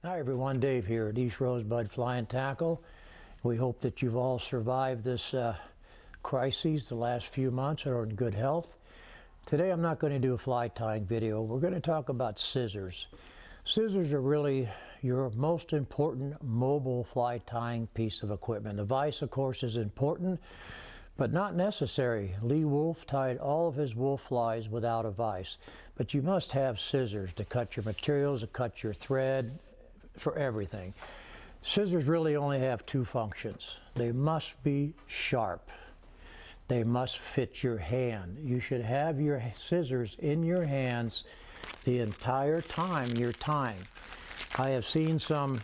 Hi everyone, Dave here at East Rosebud Fly and Tackle. We hope that you've all survived this crisis the last few months and are in good health. Today I'm not going to do a fly tying video. We're going to talk about scissors. Scissors are really your most important mobile fly tying piece of equipment. The vise, of course, is important, but not necessary. Lee Wolf tied all of his wolf flies without a vise, but you must have scissors to cut your materials, to cut your thread, for everything. Scissors really only have two functions. They must be sharp. They must fit your hand. You should have your scissors in your hands the entire time you're tying. I have seen some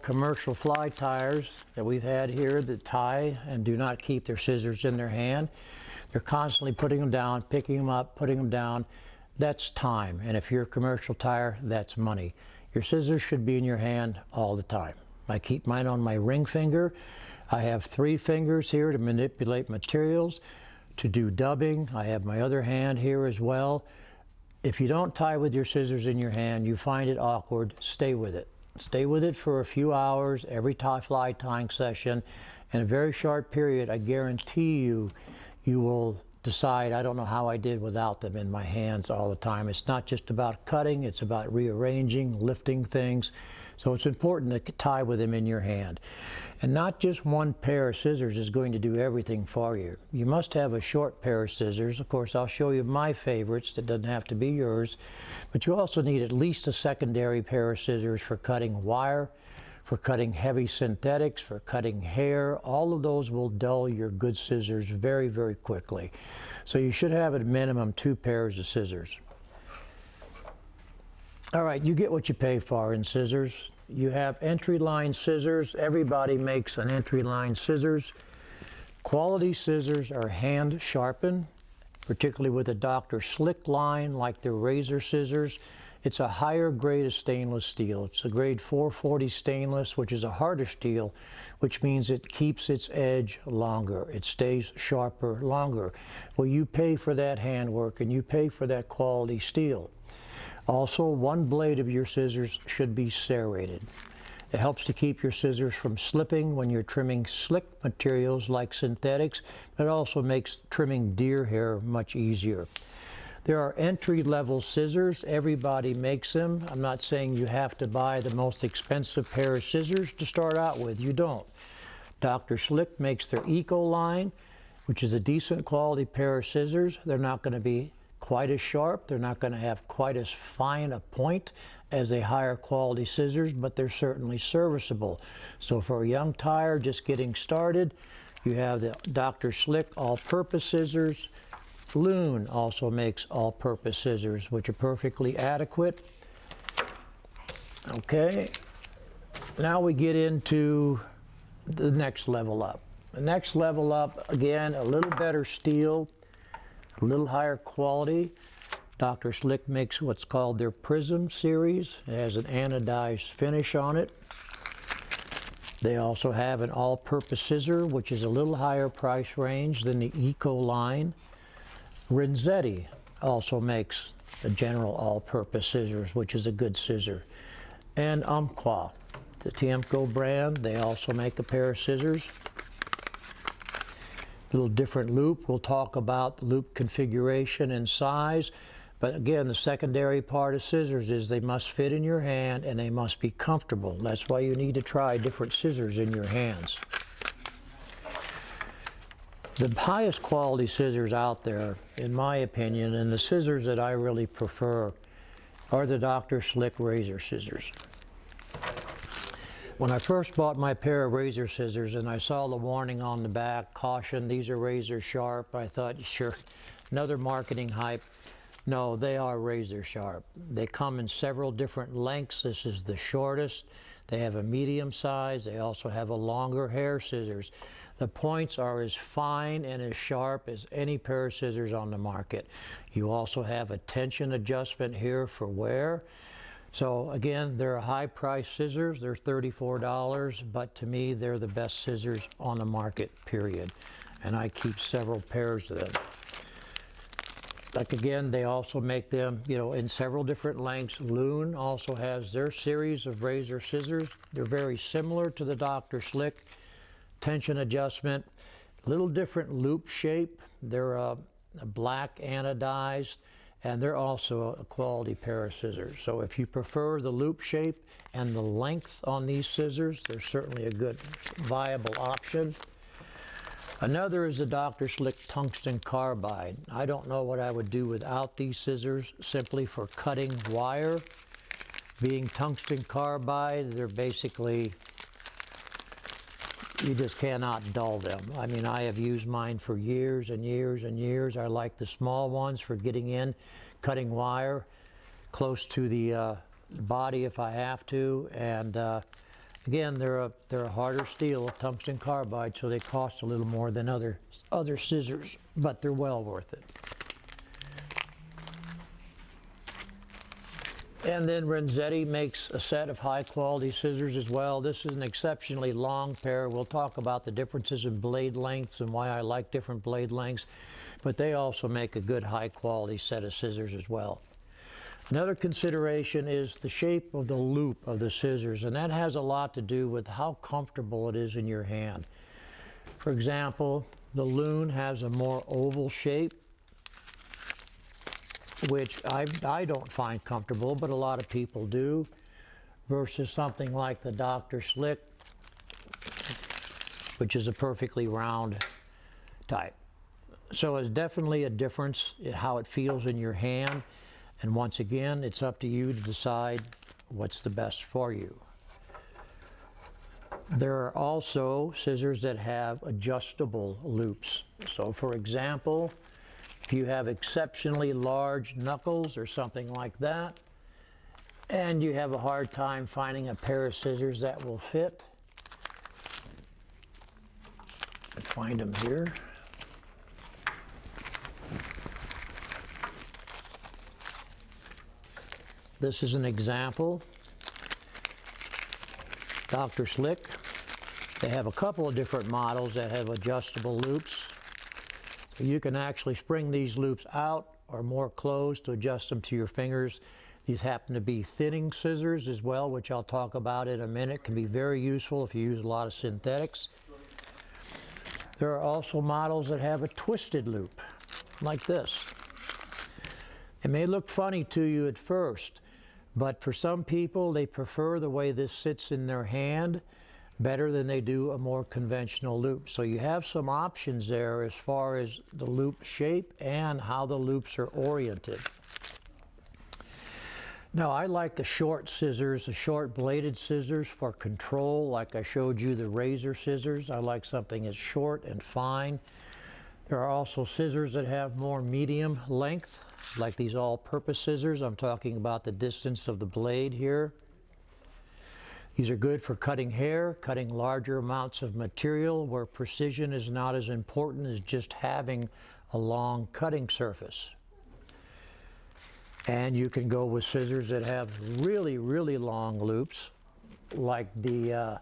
commercial fly tyers that we've had here that tie and do not keep their scissors in their hand. They're constantly putting them down, picking them up, putting them down. That's time, and if you're a commercial tyer, that's money. Your scissors should be in your hand all the time. I keep mine on my ring finger. I have 3 fingers here to manipulate materials, to do dubbing. I have my other hand here as well. If you don't tie with your scissors in your hand, you find it awkward, stay with it. Stay with it for a few hours every fly tying session. In a very short period, I guarantee you, you will decide, I don't know how I did without them in my hands all the time. It's not just about cutting, it's about rearranging, lifting things. So it's important to tie with them in your hand. And not just one pair of scissors is going to do everything for you. You must have a short pair of scissors. Of course, I'll show you my favorites. That doesn't have to be yours. But you also need at least a secondary pair of scissors for cutting wire, for cutting heavy synthetics, for cutting hair. All of those will dull your good scissors very, very quickly. So you should have at a minimum 2 pairs of scissors. All right, you get what you pay for in scissors. You have entry line scissors. Everybody makes an entry line scissors. Quality scissors are hand sharpened, particularly with a Dr. Slick line like the razor scissors. It's a higher grade of stainless steel. It's a grade 440 stainless, which is a harder steel, which means it keeps its edge longer. It stays sharper longer. Well, you pay for that handwork and you pay for that quality steel. Also, one blade of your scissors should be serrated. It helps to keep your scissors from slipping when you're trimming slick materials like synthetics, but it also makes trimming deer hair much easier. There are entry-level scissors. Everybody makes them. I'm not saying you have to buy the most expensive pair of scissors to start out with. You don't. Dr. Slick makes their Eco line, which is a decent quality pair of scissors. They're not going to be quite as sharp. They're not going to have quite as fine a point as a higher quality scissors, but they're certainly serviceable. So for a young tyer just getting started, you have the Dr. Slick all-purpose scissors. Loon also makes all-purpose scissors, which are perfectly adequate. Okay, now we get into the next level up. The next level up, again, a little better steel, a little higher quality. Dr. Slick makes what's called their Prism series. It has an anodized finish on it. They also have an all-purpose scissor, which is a little higher price range than the Eco line. Renzetti also makes the general all-purpose scissors, which is a good scissor. And Umpqua, the Tiemco brand, they also make a pair of scissors. Little different loop. We'll talk about the loop configuration and size. But again, the secondary part of scissors is they must fit in your hand and they must be comfortable. That's why you need to try different scissors in your hands. The highest quality scissors out there, in my opinion, and the scissors that I really prefer, are the Dr. Slick razor scissors. When I first bought my pair of razor scissors and I saw the warning on the back, caution, these are razor sharp, I thought, sure, another marketing hype. No, they are razor sharp. They come in several different lengths. This is the shortest. They have a medium size. They also have a longer hair scissors. The points are as fine and as sharp as any pair of scissors on the market. You also have a tension adjustment here for wear. So again, they're high-priced scissors. They're $34, but to me, they're the best scissors on the market, period. And I keep several pairs of them. Like again, they also make them, you know, in several different lengths. Loon also has their series of razor scissors. They're very similar to the Dr. Slick. Tension adjustment, a little different loop shape. They're a black anodized, and they're also a quality pair of scissors. So if you prefer the loop shape and the length on these scissors, they're certainly a good viable option. Another is the Dr. Slick tungsten carbide. I don't know what I would do without these scissors, simply for cutting wire. Being tungsten carbide, they're basically, you just cannot dull them. I mean, I have used mine for years and years and years. I like the small ones for getting in, cutting wire close to the body if I have to, and again, they're a harder steel, tungsten carbide, so they cost a little more than other scissors, but they're well worth it. And then Renzetti makes a set of high quality scissors as well. This is an exceptionally long pair. We'll talk about the differences in blade lengths and why I like different blade lengths, but they also make a good high quality set of scissors as well. Another consideration is the shape of the loop of the scissors, and that has a lot to do with how comfortable it is in your hand. For example, the Loon has a more oval shape, which I don't find comfortable, but a lot of people do, versus something like the Dr. Slick, which is a perfectly round type. So it's definitely a difference in how it feels in your hand. And once again, it's up to you to decide what's the best for you. There are also scissors that have adjustable loops. So for example, if you have exceptionally large knuckles or something like that, and you have a hard time finding a pair of scissors that will fit, let's find them here. This is an example. Dr. Slick. They have a couple of different models that have adjustable loops. So you can actually spring these loops out or more closed to adjust them to your fingers. These happen to be thinning scissors as well, which I'll talk about in a minute. Can be very useful if you use a lot of synthetics. There are also models that have a twisted loop, like this. It may look funny to you at first, but for some people, they prefer the way this sits in their hand better than they do a more conventional loop. So you have some options there as far as the loop shape and how the loops are oriented. Now, I like the short scissors, the short bladed scissors for control, like I showed you the razor scissors. I like something that's short and fine. There are also scissors that have more medium length, like these all-purpose scissors. I'm talking about the distance of the blade here. These are good for cutting hair, cutting larger amounts of material where precision is not as important as just having a long cutting surface. And you can go with scissors that have really, really long loops, like the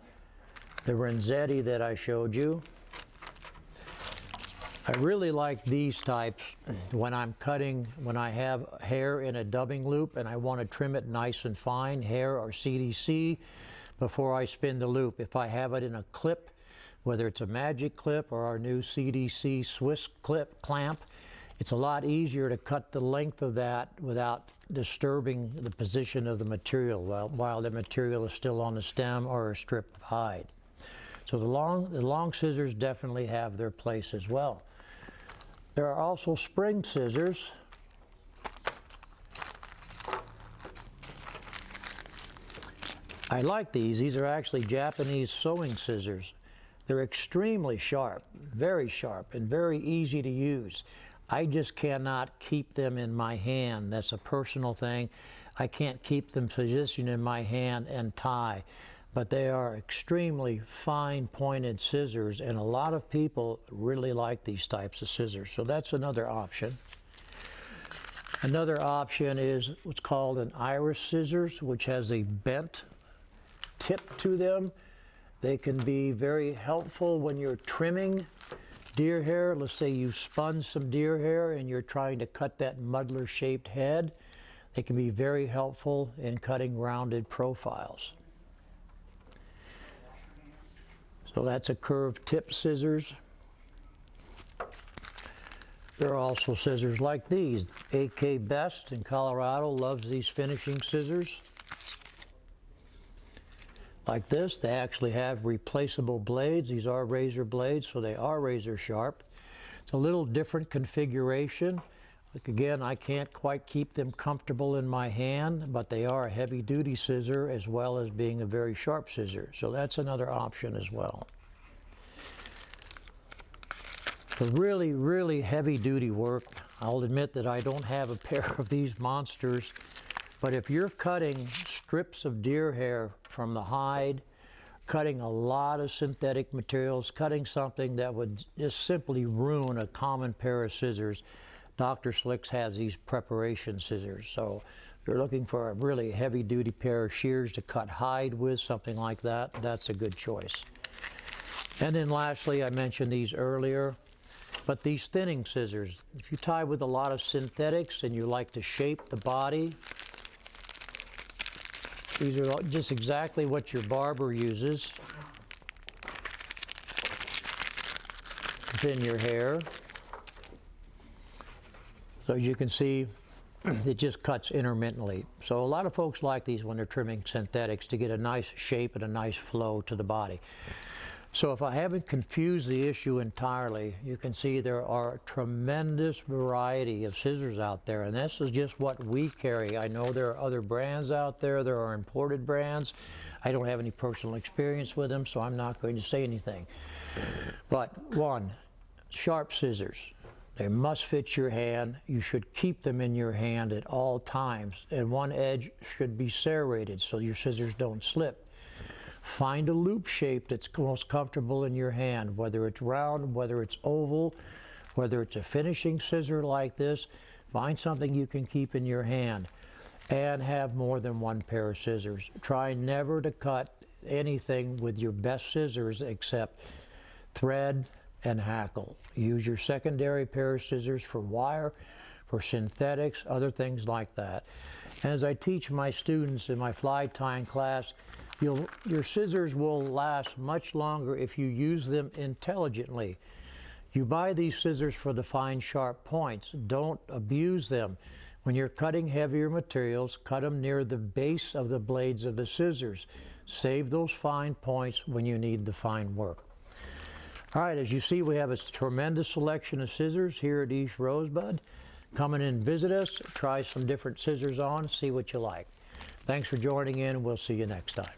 Renzetti that I showed you. I really like these types when I'm cutting, when I have hair in a dubbing loop and I want to trim it nice and fine, hair or CDC, before I spin the loop. If I have it in a clip, whether it's a magic clip or our new CDC Swiss clip clamp, it's a lot easier to cut the length of that without disturbing the position of the material while the material is still on the stem or a strip of hide. So the long scissors definitely have their place as well. There are also spring scissors. I like these. These are actually Japanese sewing scissors. They're extremely sharp, and very easy to use. I just cannot keep them in my hand. That's a personal thing. I can't keep them positioned in my hand and tie. But they are extremely fine pointed scissors, and a lot of people really like these types of scissors. So that's another option. Another option is what's called an iris scissors, which has a bent tip to them. They can be very helpful when you're trimming deer hair. Let's say you spun some deer hair and you're trying to cut that muddler-shaped head. They can be very helpful in cutting rounded profiles. So that's a curved tip scissors. There are also scissors like these. AK Best in Colorado loves these finishing scissors. Like this, they actually have replaceable blades. These are razor blades, so they are razor sharp. It's a little different configuration. Like again, I can't quite keep them comfortable in my hand, but they are a heavy-duty scissor as well as being a very sharp scissor. So that's another option as well. For really, really heavy-duty work, I'll admit that I don't have a pair of these monsters, but if you're cutting strips of deer hair from the hide, cutting a lot of synthetic materials, cutting something that would just simply ruin a common pair of scissors, Dr. Slick's has these preparation scissors. So if you're looking for a really heavy-duty pair of shears to cut hide with, something like that, that's a good choice. And then lastly, I mentioned these earlier, but these thinning scissors, if you tie with a lot of synthetics and you like to shape the body, these are just exactly what your barber uses to thin your hair. So you can see it just cuts intermittently. So a lot of folks like these when they're trimming synthetics to get a nice shape and a nice flow to the body. So if I haven't confused the issue entirely, you can see there are a tremendous variety of scissors out there, and this is just what we carry. I know there are other brands out there. There are imported brands. I don't have any personal experience with them, so I'm not going to say anything. But one, sharp scissors. They must fit your hand. You should keep them in your hand at all times, and one edge should be serrated so your scissors don't slip. Find a loop shape that's most comfortable in your hand, whether it's round, whether it's oval, whether it's a finishing scissor like this. Find something you can keep in your hand and have more than one pair of scissors. Try never to cut anything with your best scissors except thread and hackle. Use your secondary pair of scissors for wire, for synthetics, other things like that. And as I teach my students in my fly tying class, your scissors will last much longer if you use them intelligently. You buy these scissors for the fine, sharp points. Don't abuse them. When you're cutting heavier materials, cut them near the base of the blades of the scissors. Save those fine points when you need the fine work. All right, as you see, we have a tremendous selection of scissors here at East Rosebud. Come in and visit us, try some different scissors on, see what you like. Thanks for joining in. We'll see you next time.